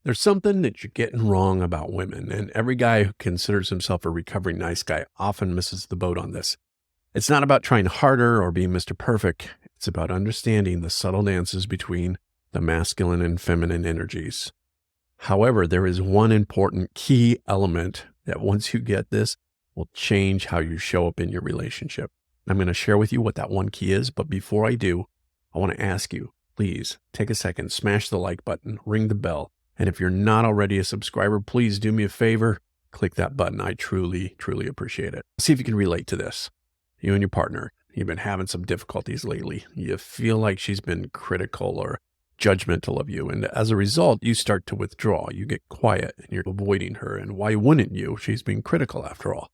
There's something that you're getting wrong about women, and every guy who considers himself a recovering nice guy often misses the boat on this. It's not about trying harder or being Mr. Perfect. It's about understanding the subtle dances between the masculine and feminine energies. However, there is one important key element that once you get this will change how you show up in your relationship. I'm going to share with you what that one key is, but before I do, I want to ask you, please take a second, smash the like button, ring the bell. And if you're not already a subscriber, please do me a favor, click that button. I truly, truly appreciate it. See if you can relate to this. You and your partner, you've been having some difficulties lately. You feel like she's been critical or judgmental of you. And as a result, you start to withdraw. You get quiet and you're avoiding her. And why wouldn't you? She's being critical after all.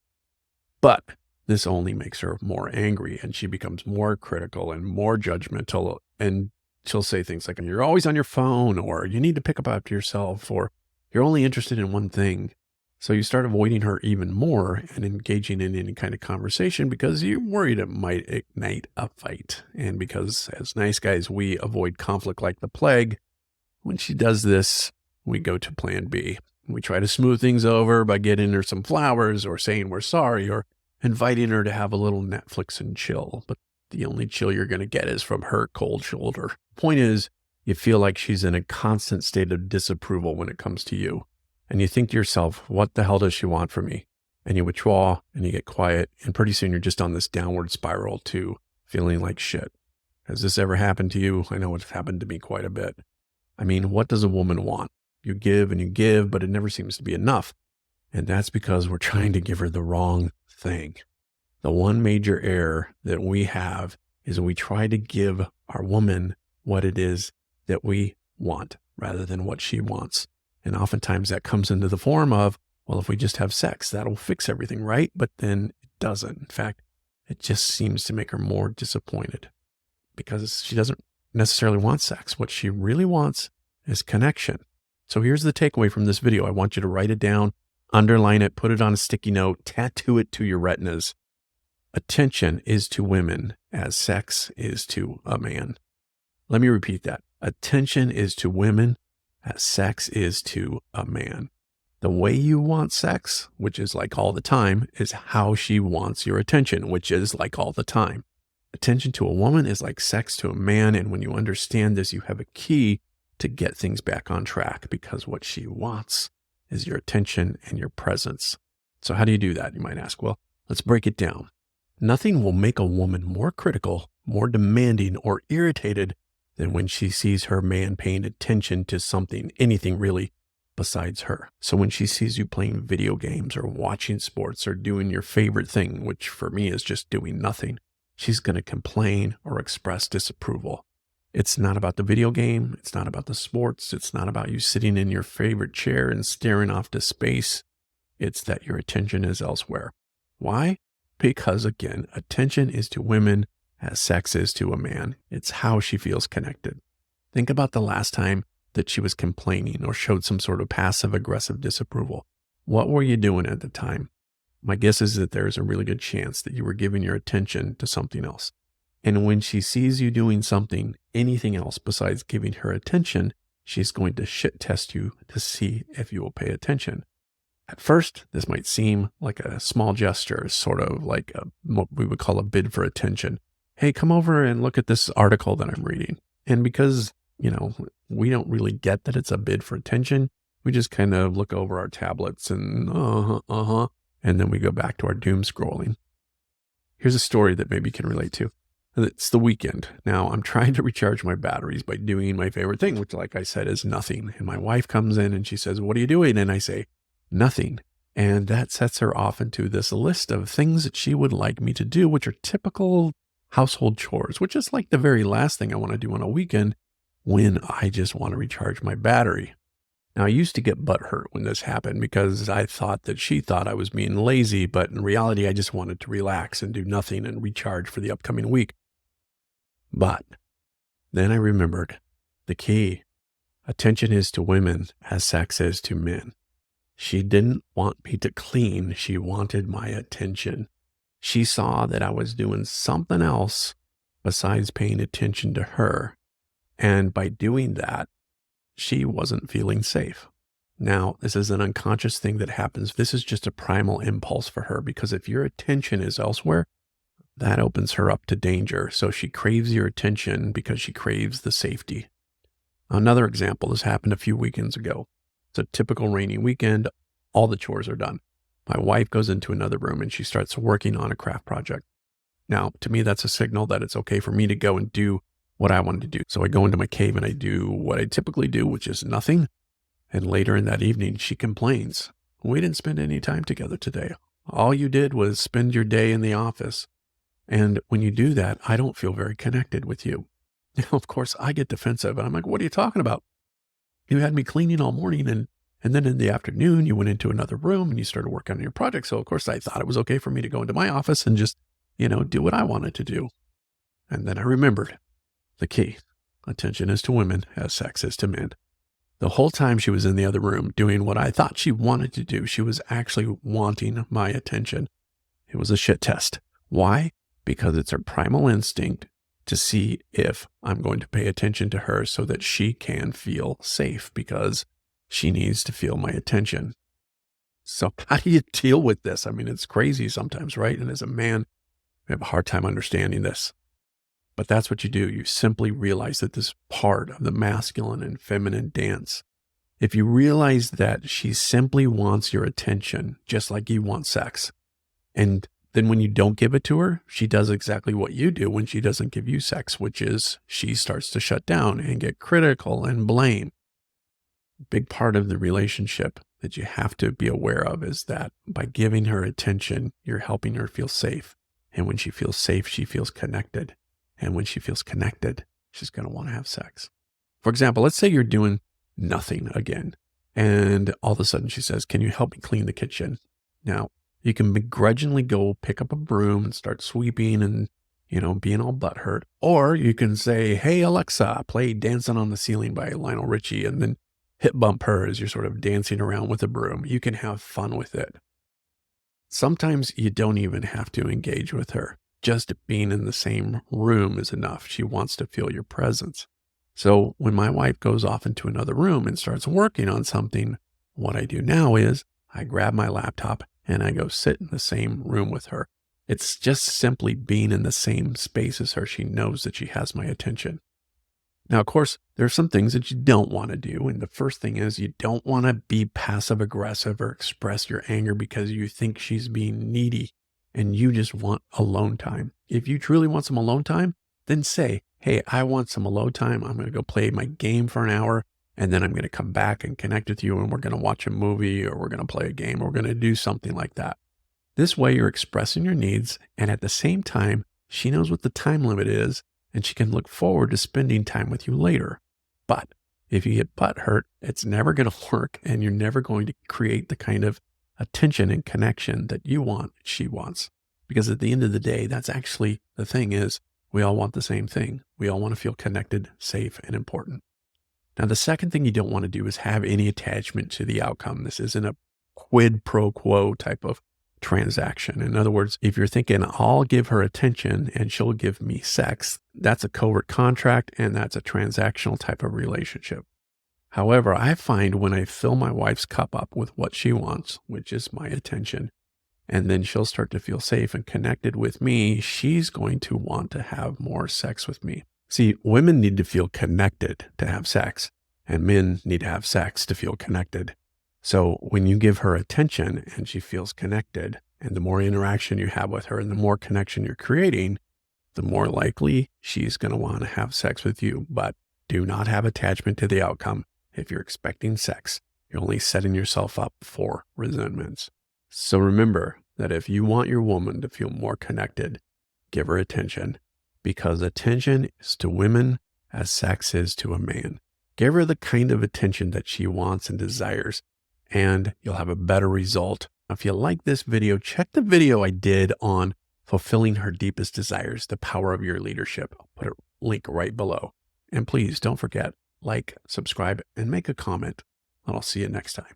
But this only makes her more angry, and she becomes more critical and more judgmental. And she'll say things like, you're always on your phone, or you need to pick up after yourself, or you're only interested in one thing. So you start avoiding her even more and engaging in any kind of conversation because you're worried it might ignite a fight. And because as nice guys, we avoid conflict like the plague, when she does this, we go to plan B. We try to smooth things over by getting her some flowers or saying we're sorry or inviting her to have a little Netflix and chill. But the only chill you're going to get is from her cold shoulder. Point is, you feel like she's in a constant state of disapproval when it comes to you. And you think to yourself, what the hell does she want from me? And you withdraw and you get quiet. And pretty soon you're just on this downward spiral to feeling like shit. Has this ever happened to you? I know it's happened to me quite a bit. I mean, what does a woman want? You give and you give, but it never seems to be enough. And that's because we're trying to give her the wrong thing. The one major error that we have is we try to give our woman what it is that we want rather than what she wants. And oftentimes that comes into the form of, well, if we just have sex, that'll fix everything, right? But then it doesn't. In fact, it just seems to make her more disappointed because she doesn't necessarily want sex. What she really wants is connection. So here's the takeaway from this video. I want you to write it down, underline it, put it on a sticky note, tattoo it to your retinas. Attention is to women as sex is to a man. Let me repeat that. Attention is to women as sex is to a man. The way you want sex, which is like all the time, is how she wants your attention, which is like all the time. Attention to a woman is like sex to a man. And when you understand this, you have a key to get things back on track because what she wants is your attention and your presence. So how do you do that? You might ask. Well, let's break it down. Nothing will make a woman more critical, more demanding, or irritated than when she sees her man paying attention to something, anything really, besides her. So when she sees you playing video games or watching sports or doing your favorite thing, which for me is just doing nothing, she's going to complain or express disapproval. It's not about the video game. It's not about the sports. It's not about you sitting in your favorite chair and staring off to space. It's that your attention is elsewhere. Why? Because again, attention is to women as sex is to a man. It's how she feels connected. Think about the last time that she was complaining or showed some sort of passive aggressive disapproval. What were you doing at the time? My guess is that there's a really good chance that you were giving your attention to something else. And when she sees you doing something, anything else besides giving her attention, she's going to shit test you to see if you will pay attention. At first, this might seem like a small gesture, sort of like what we would call a bid for attention. Hey, come over and look at this article that I'm reading. And because, we don't really get that it's a bid for attention, we just kind of look over our tablets and and then we go back to our doom scrolling. Here's a story that maybe you can relate to. It's the weekend. Now I'm trying to recharge my batteries by doing my favorite thing, which like I said is nothing. And my wife comes in and she says, what are you doing? And I say, nothing. And that sets her off into this list of things that she would like me to do, which are typical household chores, which is like the very last thing I want to do on a weekend when I just want to recharge my battery. Now, I used to get butthurt when this happened because I thought that she thought I was being lazy, but in reality, I just wanted to relax and do nothing and recharge for the upcoming week. But then I remembered the key. Attention is to women as sex is to men. She didn't want me to clean. She wanted my attention. She saw that I was doing something else besides paying attention to her. And by doing that, she wasn't feeling safe. Now, this is an unconscious thing that happens. This is just a primal impulse for her, because if your attention is elsewhere, that opens her up to danger. So she craves your attention because she craves the safety. Another example, this happened a few weekends ago. It's a typical rainy weekend. All the chores are done. My wife goes into another room and she starts working on a craft project. Now, to me, that's a signal that it's okay for me to go and do what I wanted to do. So I go into my cave and I do what I typically do, which is nothing. And later in that evening, she complains, "We didn't spend any time together today. All you did was spend your day in the office. And when you do that, I don't feel very connected with you." Now, of course, I get defensive and I'm like, "What are you talking about? You had me cleaning all morning and then in the afternoon, you went into another room and you started working on your project. So of course I thought it was okay for me to go into my office and just, do what I wanted to do." And then I remembered the key. Attention is to women as sex is to men. The whole time she was in the other room doing what I thought she wanted to do, she was actually wanting my attention. It was a shit test. Why? Because it's her primal instinct to see if I'm going to pay attention to her so that she can feel safe, because she needs to feel my attention. So how do you deal with this? I mean, it's crazy sometimes, right? And as a man, we have a hard time understanding this. But that's what you do. You simply realize that this part of the masculine and feminine dance, if you realize that she simply wants your attention, just like you want sex, and then when you don't give it to her, she does exactly what you do when she doesn't give you sex, which is she starts to shut down and get critical and blame. Big part of the relationship that you have to be aware of is that by giving her attention, you're helping her feel safe. And when she feels safe, she feels connected. And when she feels connected, she's going to want to have sex. For example, let's say you're doing nothing again, and all of a sudden she says, "Can you help me clean the kitchen?" Now, you can begrudgingly go pick up a broom and start sweeping and, being all butthurt. Or you can say, "Hey, Alexa, play Dancing on the Ceiling by Lionel Richie," and then hit bump her as you're sort of dancing around with a broom. You can have fun with it. Sometimes you don't even have to engage with her. Just being in the same room is enough. She wants to feel your presence. So when my wife goes off into another room and starts working on something, what I do now is I grab my laptop and I go sit in the same room with her. It's just simply being in the same space as her. She knows that she has my attention. Now, of course, there are some things that you don't want to do. And the first thing is you don't want to be passive aggressive or express your anger because you think she's being needy and you just want alone time. If you truly want some alone time, then say, "Hey, I want some alone time. I'm going to go play my game for an hour, and then I'm going to come back and connect with you, and we're going to watch a movie, or we're going to play a game, or we're going to do something like that." This way you're expressing your needs, and at the same time, she knows what the time limit is, and she can look forward to spending time with you later. But if you get butt hurt, it's never going to work, and you're never going to create the kind of attention and connection that you want, she wants. Because at the end of the day, that's actually the thing is we all want the same thing. We all want to feel connected, safe, and important. Now, the second thing you don't want to do is have any attachment to the outcome. This isn't a quid pro quo type of transaction. In other words, if you're thinking, "I'll give her attention and she'll give me sex," that's a covert contract and that's a transactional type of relationship. However, I find when I fill my wife's cup up with what she wants, which is my attention, and then she'll start to feel safe and connected with me, she's going to want to have more sex with me. See, women need to feel connected to have sex, and men need to have sex to feel connected. So when you give her attention and she feels connected, and the more interaction you have with her and the more connection you're creating, the more likely she's going to want to have sex with you. But do not have attachment to the outcome. If you're expecting sex, you're only setting yourself up for resentments. So remember that if you want your woman to feel more connected, give her attention, because attention is to women as sex is to a man. Give her the kind of attention that she wants and desires, and you'll have a better result. If you like this video, check the video I did on fulfilling her deepest desires, the power of your leadership. I'll put a link right below. And please don't forget, like, subscribe, and make a comment. And I'll see you next time.